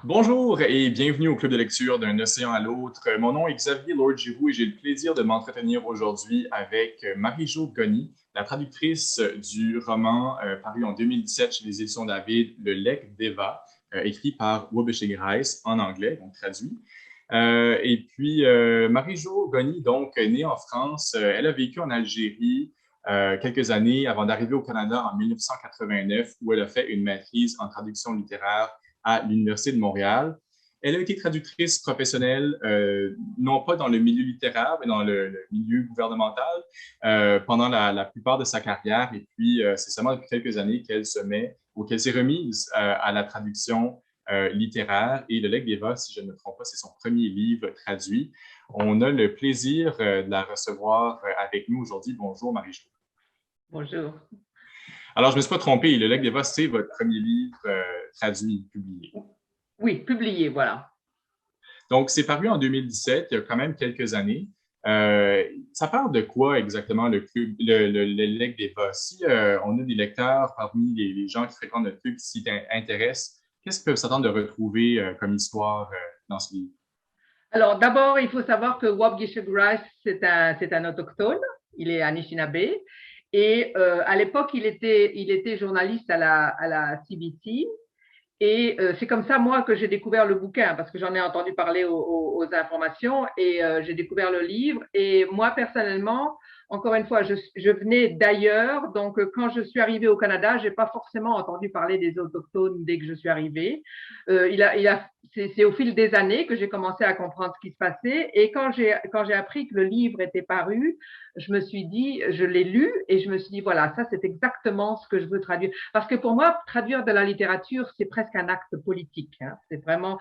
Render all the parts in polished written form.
Bonjour et bienvenue au Club de lecture d'un océan à l'autre. Mon nom est Xavier Lord-Giroux et j'ai le plaisir de m'entretenir aujourd'hui avec Marie-Jo Goni, la traductrice du roman paru en 2017 chez les éditions David, Le Lek d'Eva, écrit par Wubishe Grice en anglais, donc traduit. Marie-Jo Goni, donc née en France, elle a vécu en Algérie quelques années avant d'arriver au Canada en 1989 où elle a fait une maîtrise en traduction littéraire à l'Université de Montréal. Elle a été traductrice professionnelle, non pas dans le milieu littéraire, mais dans le milieu gouvernemental pendant la plupart de sa carrière. Et puis, c'est seulement depuis quelques années qu'elle se met ou qu'elle s'est remise à la traduction littéraire. Et Le Lek d'Eva, si je ne me trompe pas, c'est son premier livre traduit. On a le plaisir de la recevoir avec nous aujourd'hui. Bonjour, Marie-Jo. Bonjour. Alors, je ne me suis pas trompé. Le Lek d'Eva, c'est votre premier livre traduit, publié. Oui, publié, voilà. Donc, c'est paru en 2017, il y a quand même quelques années. Ça parle de quoi exactement le club, le Lek d'Eva? Si on a des lecteurs parmi les gens qui fréquentent notre club qui s'y intéressent, qu'est-ce qu'ils peuvent s'attendre de retrouver comme histoire dans ce livre? Alors, d'abord, il faut savoir que Wab-Gisha Grice, c'est un autochtone. Il est Anishinaabe. Et à l'époque, il était journaliste à la CBC. Et c'est comme ça, moi, que j'ai découvert le bouquin, parce que j'en ai entendu parler aux informations et j'ai découvert le livre. Et moi, personnellement, encore une fois, je venais d'ailleurs, donc quand je suis arrivée au Canada, j'ai pas forcément entendu parler des autochtones dès que je suis arrivée. C'est au fil des années que j'ai commencé à comprendre ce qui se passait. Et quand j'ai appris que le livre était paru, je me suis dit, je l'ai lu et je me suis dit, voilà, ça c'est exactement ce que je veux traduire. Parce que pour moi, traduire de la littérature, c'est presque un acte politique. Hein. C'est vraiment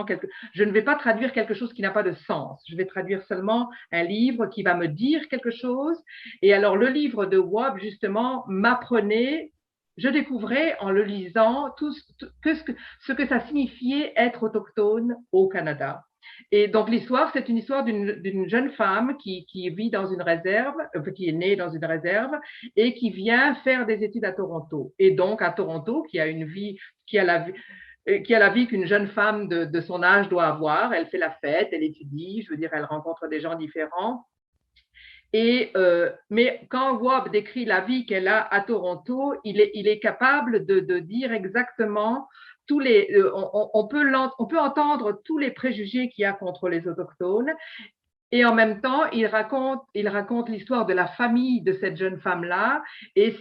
quelque. Je ne vais pas traduire quelque chose qui n'a pas de sens. Je vais traduire seulement un livre qui va me dire quelque chose. Et alors, le livre de Wab, justement, m'apprenait. Je découvrais en le lisant ce que ça signifiait être autochtone au Canada. Et donc l'histoire, c'est une histoire d'une jeune femme qui vit dans une réserve, qui est née dans une réserve et qui vient faire des études à Toronto. Et donc à Toronto, qui a une vie, qui a la vie qu'une jeune femme de son âge doit avoir. Elle fait la fête, elle étudie, je veux dire, elle rencontre des gens différents. Mais quand Wab décrit la vie qu'elle a à Toronto, il est capable de dire exactement tous les. On peut entendre tous les préjugés qu'il y a contre les autochtones. Et en même temps, il raconte l'histoire de la famille de cette jeune femme-là. Et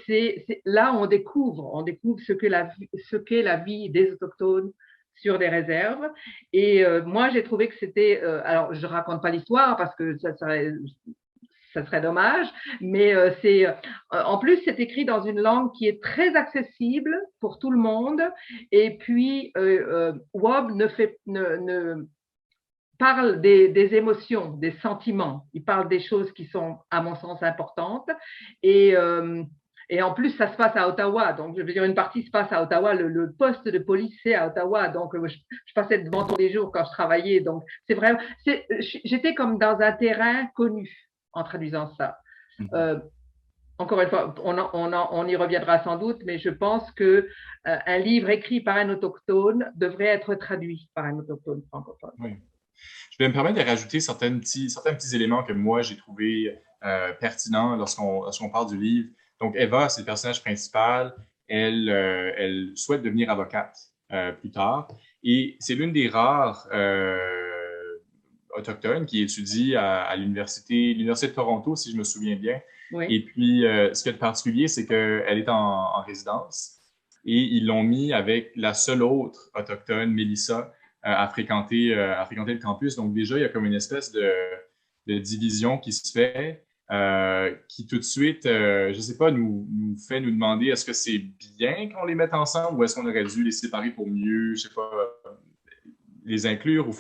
là, on découvre ce qu'est la vie des autochtones sur des réserves. Et moi, j'ai trouvé que c'était. Alors, je raconte pas l'histoire parce que ça serait dommage, mais en plus c'est écrit dans une langue qui est très accessible pour tout le monde. Et puis Wab ne parle des émotions, des sentiments. Il parle des choses qui sont, à mon sens, importantes. Et, euh, et en plus, ça se passe à Ottawa. Donc, je veux dire, une partie se passe à Ottawa. Le poste de police, c'est à Ottawa. Donc, je passais devant tous les jours quand je travaillais. Donc, c'est vrai. J'étais comme dans un terrain connu en traduisant ça. Mhm. Euh, Encore une fois, on y reviendra sans doute, mais je pense que un livre écrit par un autochtone devrait être traduit par un autochtone francophone. Oui. Je vais me permettre de rajouter certains petits éléments que moi j'ai trouvé pertinents lorsqu'on parle du livre. Donc, Eva, c'est le personnage principal. Elle souhaite devenir avocate plus tard. Et c'est l'une des rares autochtones qui étudie à l'Université de Toronto, si je me souviens bien. Et Oui. puis, ce qui est particulier, c'est qu'elle est en résidence et ils l'ont mis avec la seule autre autochtone, Mélissa, à fréquenter le campus. Donc déjà, il y a comme une espèce de division qui se fait, qui tout de suite, je ne sais pas, nous fait nous demander est-ce que c'est bien qu'on les mette ensemble ou est-ce qu'on aurait dû les séparer pour mieux, je ne sais pas, les inclure ou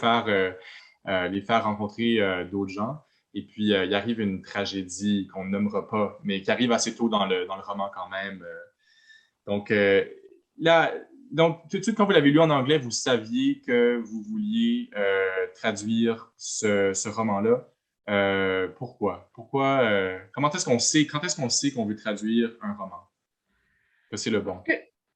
les faire rencontrer d'autres gens. Et puis, il arrive une tragédie qu'on ne nommera pas, mais qui arrive assez tôt dans le roman quand même. Donc, là, donc, tout de suite, quand vous l'avez lu en anglais, vous saviez que vous vouliez traduire ce roman-là. Pourquoi? Comment est-ce qu'on sait, quand est-ce qu'on sait qu'on veut traduire un roman? Que c'est le bon.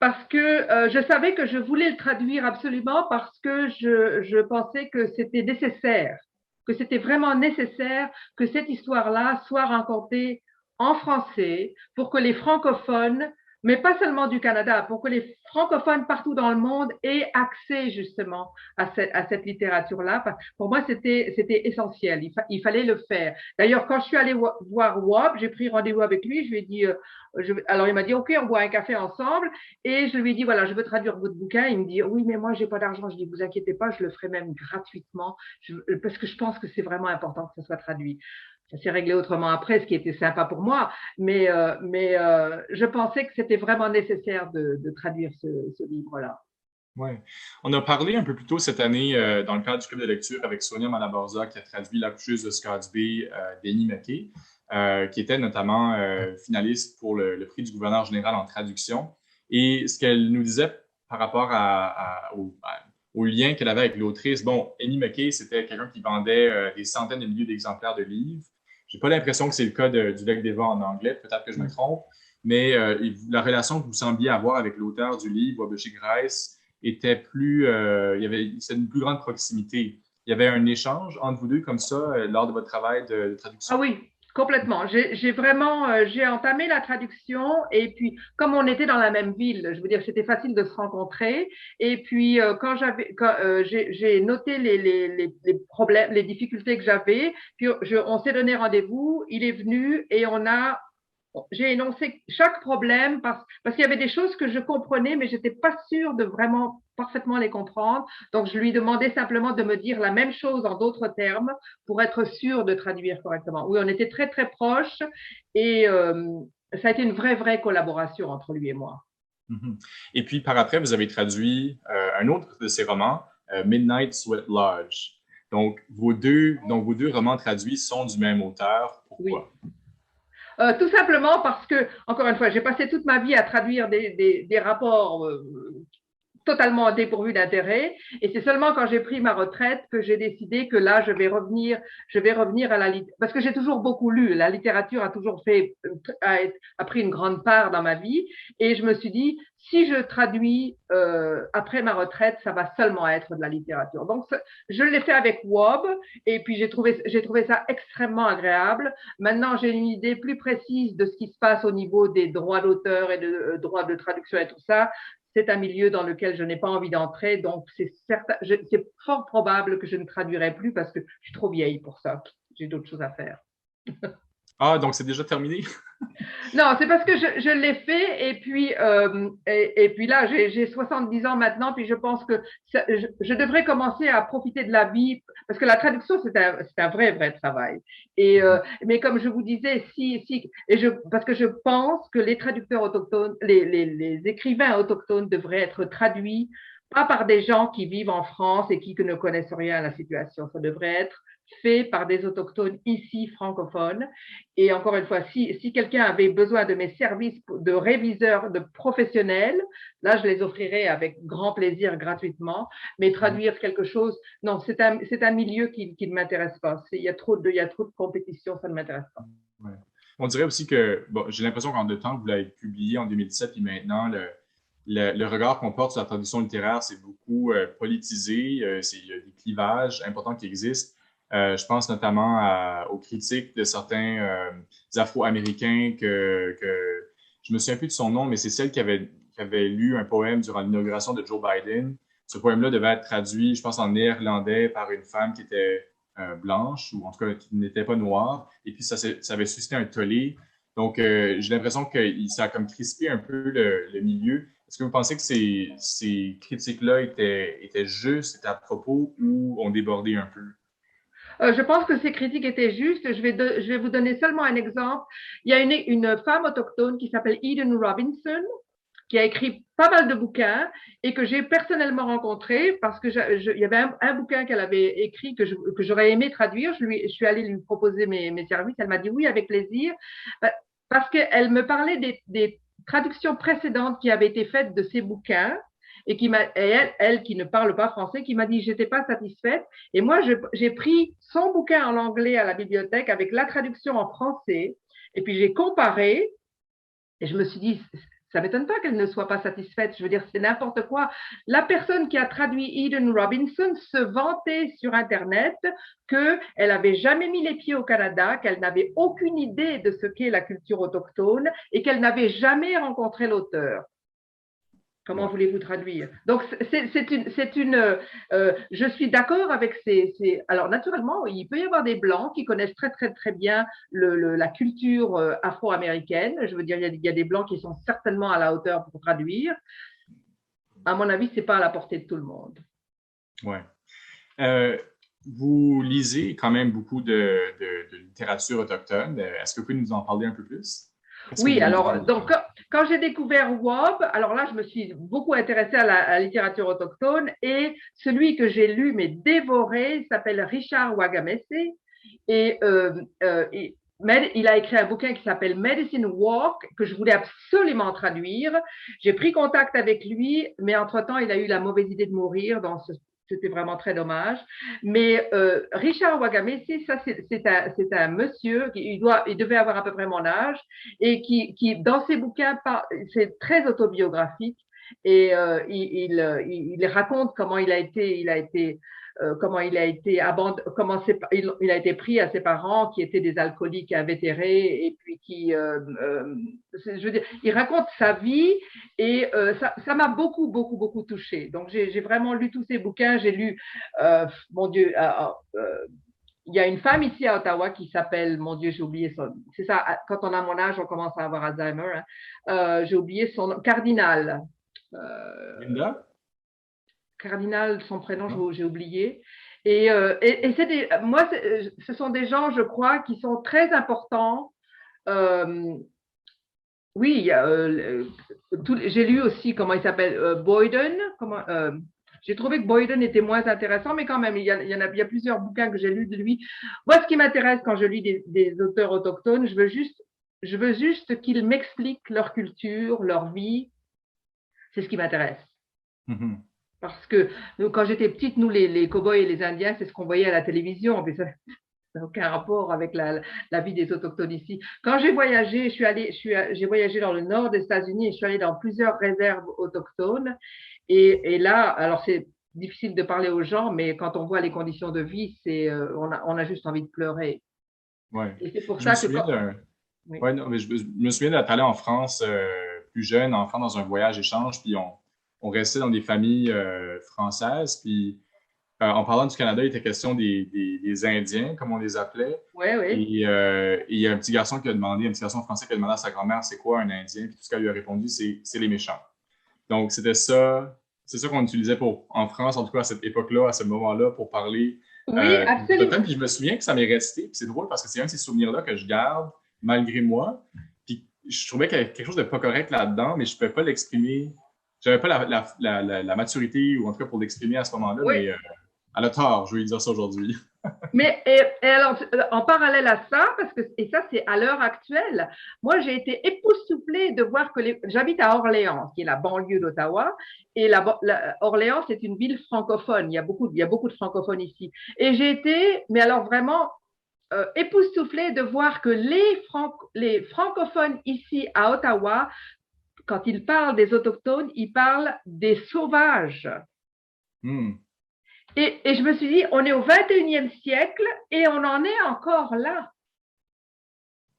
parce que je savais que je voulais le traduire absolument parce que je pensais que c'était nécessaire, que c'était vraiment nécessaire que cette histoire-là soit racontée en français pour que les francophones, mais pas seulement du Canada, pour que les francophones partout dans le monde aient accès justement à cette littérature-là. Pour moi, c'était essentiel. Il fallait le faire. D'ailleurs, quand je suis allée voir Wab, j'ai pris rendez-vous avec lui. Je lui ai dit, alors il m'a dit, OK, on boit un café ensemble. Et je lui ai dit, voilà, je veux traduire votre bouquin. Il me dit, oui, mais moi, j'ai pas d'argent. Je dis, vous inquiétez pas, je le ferai même gratuitement parce que je pense que c'est vraiment important que ça soit traduit. Ça s'est réglé autrement après, ce qui était sympa pour moi, mais je pensais que c'était vraiment nécessaire de traduire ce livre-là. Oui. On a parlé un peu plus tôt cette année dans le cadre du club de lecture avec Sonia Malaborza qui a traduit L'accoucheuse de Scotts Bay d'Annie McKay, qui était notamment finaliste pour le prix du gouverneur général en traduction. Et ce qu'elle nous disait par rapport au lien qu'elle avait avec l'autrice, bon, Annie McKay, c'était quelqu'un qui vendait des centaines de milliers d'exemplaires de livres. J'ai pas l'impression que c'est le cas du Lac d'Eva en anglais, peut-être que je me trompe, mais la relation que vous sembliez avoir avec l'auteur du livre, Wabeshe Grice, était plus, c'est une plus grande proximité. Il y avait un échange entre vous deux comme ça lors de votre travail de traduction? Ah oui, complètement. J'ai vraiment, j'ai entamé la traduction et puis comme on était dans la même ville, je veux dire, c'était facile de se rencontrer. Et puis j'ai noté les problèmes, les difficultés que j'avais, puis on s'est donné rendez-vous. Il est venu et j'ai énoncé chaque problème parce qu'il y avait des choses que je comprenais, mais j'étais pas sûre de vraiment parfaitement les comprendre. Donc, je lui demandais simplement de me dire la même chose en d'autres termes pour être sûre de traduire correctement. Oui, on était très, très proches et ça a été une vraie collaboration entre lui et moi. Mm-hmm. Et puis, par après, vous avez traduit un autre de ses romans, Midnight Sweat Lodge. Donc, vos deux romans traduits sont du même auteur. Pourquoi? Oui. Tout simplement parce que, encore une fois, j'ai passé toute ma vie à traduire des rapports totalement dépourvu d'intérêt. Et c'est seulement quand j'ai pris ma retraite que j'ai décidé que là, je vais revenir à la littérature. Parce que j'ai toujours beaucoup lu. La littérature a toujours a pris une grande part dans ma vie. Et je me suis dit, si je traduis après ma retraite, ça va seulement être de la littérature. Donc, je l'ai fait avec Wob. Et puis, j'ai trouvé ça extrêmement agréable. Maintenant, j'ai une idée plus précise de ce qui se passe au niveau des droits d'auteur et de droits de traduction et tout ça. C'est un milieu dans lequel je n'ai pas envie d'entrer, donc c'est fort probable que je ne traduirai plus parce que je suis trop vieille pour ça. J'ai d'autres choses à faire. Ah, donc c'est déjà terminé? Non, c'est parce que je l'ai fait et puis là, j'ai 70 ans maintenant, puis je pense que je devrais commencer à profiter de la vie parce que la traduction, c'est un vrai travail. Mais comme je vous disais, parce que je pense que les traducteurs autochtones, les écrivains autochtones devraient être traduits pas par des gens qui vivent en France et qui ne connaissent rien à la situation. Ça devrait être fait par des autochtones ici francophones. Et encore une fois, si quelqu'un avait besoin de mes services de réviseur, de professionnel, là, je les offrirais avec grand plaisir gratuitement. Mais traduire quelque chose, non, c'est un milieu qui ne m'intéresse pas. Il y a trop de compétition, ça ne m'intéresse pas. Ouais. On dirait aussi que, bon, j'ai l'impression qu'en deux temps, vous l'avez publié en 2017 et maintenant, le regard qu'on porte sur la traduction littéraire, c'est beaucoup politisé. Il y a des clivages importants qui existent. Je pense notamment aux critiques de certains Afro-Américains que je me souviens plus de son nom, mais c'est celle qui avait lu un poème durant l'inauguration de Joe Biden. Ce poème-là devait être traduit, je pense, en néerlandais par une femme qui était blanche, ou en tout cas qui n'était pas noire. Et puis, ça avait suscité un tollé. Donc, j'ai l'impression que ça a comme crispé un peu le milieu. Est-ce que vous pensez que ces critiques-là étaient justes, étaient à propos, ou ont débordé un peu? Je pense que ces critiques étaient justes. Je vais vous donner seulement un exemple. Il y a une femme autochtone qui s'appelle Eden Robinson, qui a écrit pas mal de bouquins et que j'ai personnellement rencontré parce que il y avait un bouquin qu'elle avait écrit que j'aurais aimé traduire. Je suis allée lui proposer mes services. Elle m'a dit oui, avec plaisir, parce qu'elle me parlait des traductions précédentes qui avaient été faites de ces bouquins et elle qui ne parle pas français, qui m'a dit j'étais pas satisfaite. Et moi, j'ai pris son bouquin en anglais à la bibliothèque avec la traduction en français et puis j'ai comparé et je me suis dit ça m'étonne pas qu'elle ne soit pas satisfaite. Je veux dire, c'est n'importe quoi. La personne qui a traduit Eden Robinson se vantait sur Internet qu'elle n'avait jamais mis les pieds au Canada, qu'elle n'avait aucune idée de ce qu'est la culture autochtone et qu'elle n'avait jamais rencontré l'auteur. Comment voulez-vous traduire? Donc, je suis d'accord avec alors, naturellement, il peut y avoir des Blancs qui connaissent très, très, très bien la culture afro-américaine. Je veux dire, il y a des Blancs qui sont certainement à la hauteur pour traduire. À mon avis, ce n'est pas à la portée de tout le monde. Ouais. Vous lisez quand même beaucoup de littérature autochtone. Est-ce que vous pouvez nous en parler un peu plus? Oui, alors, donc, quand j'ai découvert WOB, alors là, je me suis beaucoup intéressée à la littérature autochtone et celui que j'ai lu, mais dévoré, s'appelle Richard Wagamese et il a écrit un bouquin qui s'appelle Medicine Walk, que je voulais absolument traduire. J'ai pris contact avec lui, mais entre-temps, il a eu la mauvaise idée de mourir c'était vraiment très dommage. Mais Richard Wagamese, ça c'est un monsieur il devait avoir à peu près mon âge et qui dans ses bouquins c'est très autobiographique et il raconte comment il a été il a été pris à ses parents qui étaient des alcooliques invétérés et puis je veux dire, il raconte sa vie et ça m'a beaucoup, beaucoup, beaucoup touchée. Donc, j'ai vraiment lu tous ces bouquins. J'ai lu, mon Dieu, il y a une femme ici à Ottawa qui s'appelle, mon Dieu, j'ai oublié son nom. C'est ça, quand on a mon âge, on commence à avoir Alzheimer. Hein. J'ai oublié son nom. Cardinal. Linda? Cardinal, son prénom, j'ai oublié. Et ce sont des gens, je crois, qui sont très importants. Oui, j'ai lu aussi comment il s'appelle, Boyden. J'ai trouvé que Boyden était moins intéressant, mais quand même, il y a plusieurs bouquins que j'ai lus de lui. Moi, ce qui m'intéresse quand je lis des auteurs autochtones, je veux juste qu'ils m'expliquent leur culture, leur vie. C'est ce qui m'intéresse. Mm-hmm. Parce que quand j'étais petite, nous, les cow-boys et les Indiens, c'est ce qu'on voyait à la télévision. Mais ça n'a aucun rapport avec la vie des autochtones ici. Quand j'ai voyagé, j'ai voyagé dans le nord des États-Unis et je suis allée dans plusieurs réserves autochtones. Et là, alors c'est difficile de parler aux gens, mais quand on voit les conditions de vie, on a juste envie de pleurer. Ouais. Et c'est pour je ça me que souviens oui. Ouais, non, mais je me souviens d'être allé en France plus jeune, enfant, dans un voyage échange, puis on restait dans des familles françaises, puis en parlant du Canada, il était question des Indiens, comme on les appelait. Ouais, Et oui. il y a un petit garçon un petit garçon français qui a demandé à sa grand-mère c'est quoi un Indien, puis tout ce qu'elle lui a répondu, c'est les méchants. Donc c'est ça qu'on utilisait en France, en tout cas à cette époque-là, à ce moment-là, pour parler Oui, absolument. puis je me souviens que ça m'est resté, puis c'est drôle parce que c'est un de ces souvenirs-là que je garde malgré moi. Puis je trouvais qu'il y avait quelque chose de pas correct là-dedans, mais je ne pouvais pas l'exprimer. J'avais pas la maturité, ou en tout cas pour l'exprimer à ce moment-là, Oui. mais elle a tort, je vais lui dire ça aujourd'hui. Mais alors, en parallèle à ça, et ça c'est à l'heure actuelle, moi j'ai été époustouflée de voir que j'habite à Orléans, qui est la banlieue d'Ottawa, et Orléans c'est une ville francophone, il y a beaucoup de francophones ici. Et j'ai été, mais alors vraiment époustouflée de voir que les francophones ici à Ottawa, quand ils parlent des autochtones, ils parlent des sauvages. Et je me suis dit, on est au 21e siècle et on en est encore là.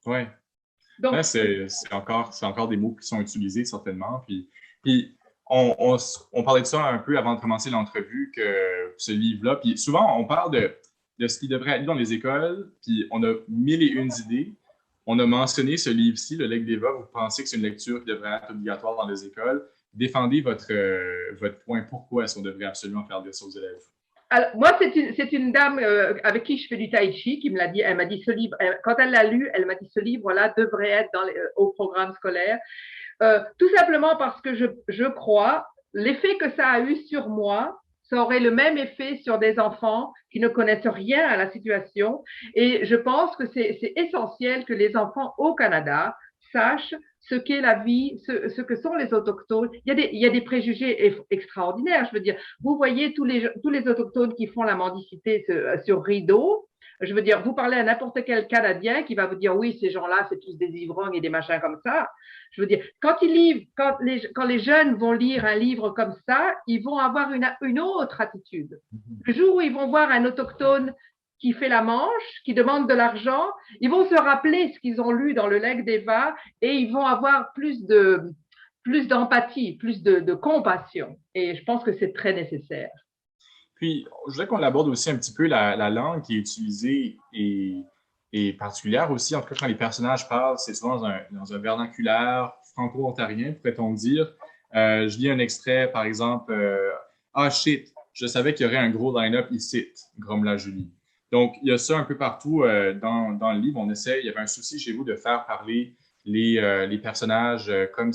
Oui. Donc, c'est encore des mots qui sont utilisés, certainement. Puis on parlait de ça un peu avant de commencer l'entrevue, que ce livre-là. Puis souvent, on parle de ce qui devrait être lu dans les écoles, puis on a mille et une idées. On a mentionné ce livre-ci, Le Legs d'Eva. Vous pensez que c'est une lecture qui devrait être obligatoire dans les écoles. Défendez votre point. Pourquoi est-ce qu'on devrait absolument faire lire ça aux élèves? Alors, moi, c'est une dame avec qui je fais du tai chi qui me l'a dit. Elle m'a dit ce livre, quand elle l'a lu, elle m'a dit ce livre-là devrait être au programme scolaire. Tout simplement parce que je crois, l'effet que ça a eu sur moi, ça aurait le même effet sur des enfants qui ne connaissent rien à la situation. Et je pense que c'est essentiel que les enfants au Canada sachent ce qu'est la vie, ce que sont les autochtones. Il y a des préjugés extraordinaires. Je veux dire, vous voyez tous les autochtones qui font la mendicité sur rideau. Je veux dire, vous parlez à n'importe quel Canadien qui va vous dire oui, ces gens-là, c'est tous des ivrognes et des machins comme ça. Je veux dire, quand les jeunes vont lire un livre comme ça, ils vont avoir une autre attitude. Le jour où ils vont voir un autochtone qui fait la manche, qui demande de l'argent, ils vont se rappeler ce qu'ils ont lu dans le Leg d'Eva et ils vont avoir plus d'empathie, plus de compassion. Et je pense que c'est très nécessaire. Puis, je voudrais qu'on aborde aussi un petit peu la langue qui est utilisée et particulière aussi. En tout cas, quand les personnages parlent, c'est souvent dans un vernaculaire franco-ontarien, pourrait-on dire. Je lis un extrait, par exemple, Ah shit, je savais qu'il y aurait un gros line-up ici, grommela Julie. Donc, il y a ça un peu partout dans le livre. Il y avait un souci chez vous de faire parler les personnages comme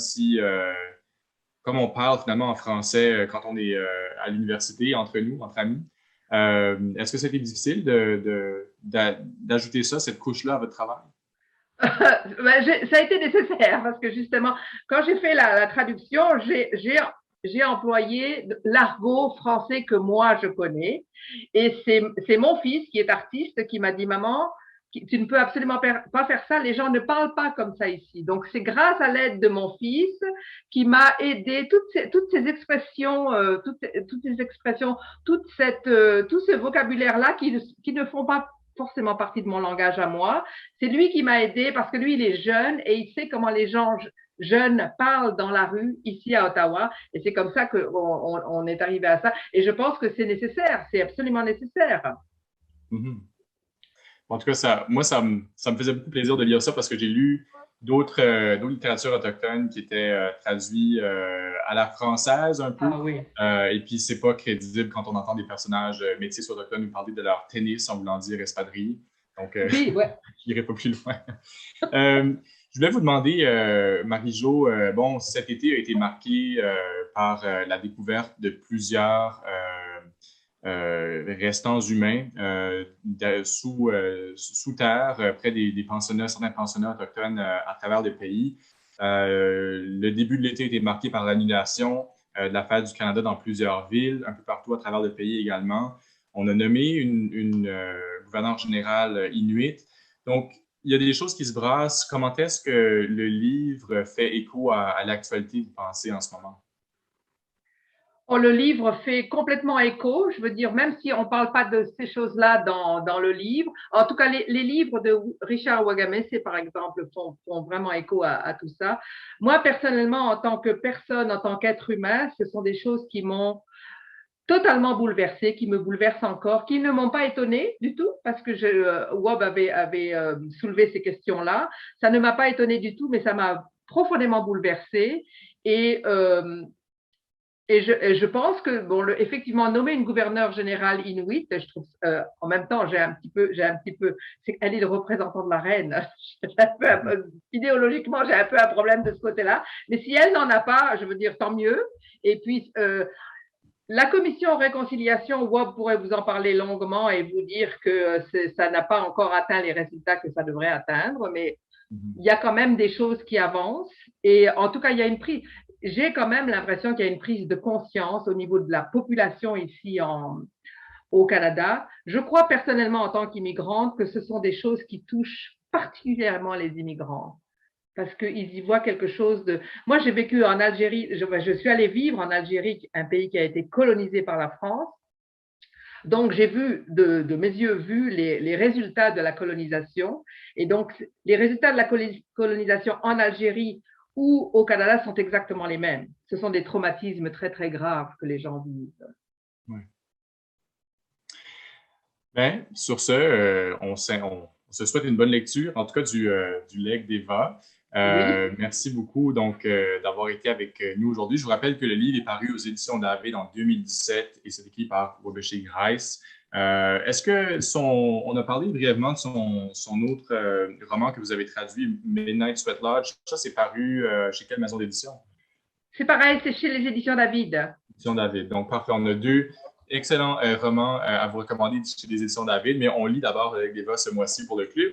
on parle finalement en français quand on est à l'université, entre nous, entre amis. Est-ce que c'était difficile d'ajouter ça, cette couche-là à votre travail? Ça a été nécessaire parce que justement, quand j'ai fait la traduction, j'ai employé l'argot français que moi je connais. Et c'est mon fils qui est artiste qui m'a dit, maman, tu ne peux absolument pas faire ça, les gens ne parlent pas comme ça ici. Donc c'est grâce à l'aide de mon fils qui m'a aidé, toutes ces expressions, toutes ces expressions, tout ce vocabulaire-là qui ne font pas forcément partie de mon langage à moi. C'est lui qui m'a aidé parce que lui, il est jeune et il sait comment les gens jeunes parlent dans la rue ici à Ottawa. Et c'est comme ça qu'on est arrivé à ça. Et je pense que c'est nécessaire, c'est absolument nécessaire. Mm-hmm. En tout cas, ça me faisait beaucoup plaisir de lire ça parce que j'ai lu d'autres littératures autochtones qui étaient traduites à la française un peu. Ah oui. Et puis, c'est pas crédible quand on entend des personnages métis autochtones nous parler de leur tennis en voulant dire espadrille. Donc, oui, ouais. je n'irai pas plus loin. Je voulais vous demander, Marie-Jo, bon, cet été a été marqué par la découverte de plusieurs restants humains sous terre, près des pensionnats, certains pensionnats autochtones à travers le pays. Le début de l'été a été marqué par l'annulation de la fête du Canada dans plusieurs villes, un peu partout à travers le pays également. On a nommé une gouverneure générale inuit. Donc, il y a des choses qui se brassent. Comment est-ce que le livre fait écho à l'actualité, vous pensez, en ce moment? Oh, le livre fait complètement écho, je veux dire, même si on ne parle pas de ces choses-là dans le livre. En tout cas, les livres de Richard Wagamese, par exemple, font vraiment écho à tout ça. Moi, personnellement, en tant que personne, en tant qu'être humain, ce sont des choses qui m'ont totalement bouleversée, qui me bouleversent encore, qui ne m'ont pas étonnée du tout, parce que Wab avait soulevé ces questions-là. Ça ne m'a pas étonnée du tout, mais ça m'a profondément bouleversée. Et je pense que, bon, effectivement, nommer une gouverneure générale inuit, je trouve, en même temps, elle est le représentant de la reine. Idéologiquement, j'ai un peu un problème de ce côté-là. Mais si elle n'en a pas, je veux dire, tant mieux. Et puis, la commission réconciliation, Wab pourrait vous en parler longuement et vous dire que ça n'a pas encore atteint les résultats que ça devrait atteindre, mais il y a quand même des choses qui avancent. Et en tout cas, il y a j'ai quand même l'impression qu'il y a une prise de conscience au niveau de la population ici au Canada. Je crois personnellement, en tant qu'immigrante, que ce sont des choses qui touchent particulièrement les immigrants. Parce qu'ils y voient quelque chose de... Moi, j'ai vécu en Algérie, je suis allée vivre en Algérie, un pays qui a été colonisé par la France. Donc, j'ai vu, de mes yeux vus, les résultats de la colonisation. Et donc, les résultats de la colonisation en Algérie ou au Canada sont exactement les mêmes. Ce sont des traumatismes très, très graves que les gens vivent. Ouais. Bien, sur ce, on se souhaite une bonne lecture, en tout cas du Leg d'Eva. Oui. Merci beaucoup donc d'avoir été avec nous aujourd'hui. Je vous rappelle que le livre est paru aux éditions David en 2017 et c'est écrit par Wabeshe Grice. Est-ce que on a parlé brièvement de son autre roman que vous avez traduit, Midnight Sweat Lodge. Ça, c'est paru chez quelle maison d'édition? C'est pareil, c'est chez les éditions David. Éditions David. Donc, parfait. On a deux excellents romans à vous recommander chez les éditions David, mais on lit d'abord avec Deva ce mois-ci pour le club.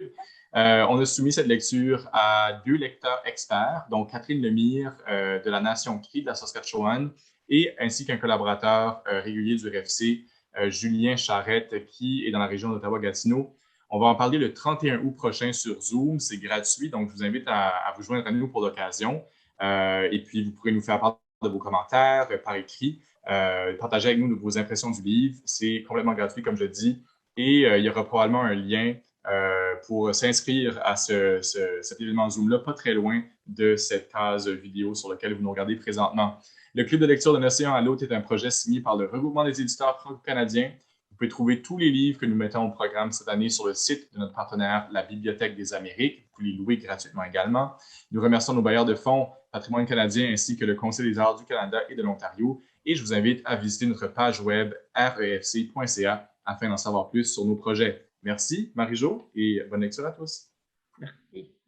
On a soumis cette lecture à deux lecteurs experts, donc Catherine Lemire de la Nation Cri de la Saskatchewan et ainsi qu'un collaborateur régulier du RFC, Julien Charette, qui est dans la région d'Ottawa-Gatineau. On va en parler le 31 août prochain sur Zoom. C'est gratuit, donc je vous invite à vous joindre à nous pour l'occasion. Et puis, vous pourrez nous faire part de vos commentaires par écrit. Partagez avec nous vos impressions du livre. C'est complètement gratuit, comme je dis. Et il y aura probablement un lien pour s'inscrire à cet événement Zoom-là, pas très loin de cette case vidéo sur laquelle vous nous regardez présentement. Le Club de lecture d'un océan à l'autre est un projet signé par le Regroupement des éditeurs franco-canadiens. Vous pouvez trouver tous les livres que nous mettons au programme cette année sur le site de notre partenaire, la Bibliothèque des Amériques. Vous pouvez les louer gratuitement également. Nous remercions nos bailleurs de fonds, Patrimoine canadien, ainsi que le Conseil des arts du Canada et de l'Ontario. Et je vous invite à visiter notre page web refc.ca afin d'en savoir plus sur nos projets. Merci, Marie-Jo, et bonne lecture à tous. Merci.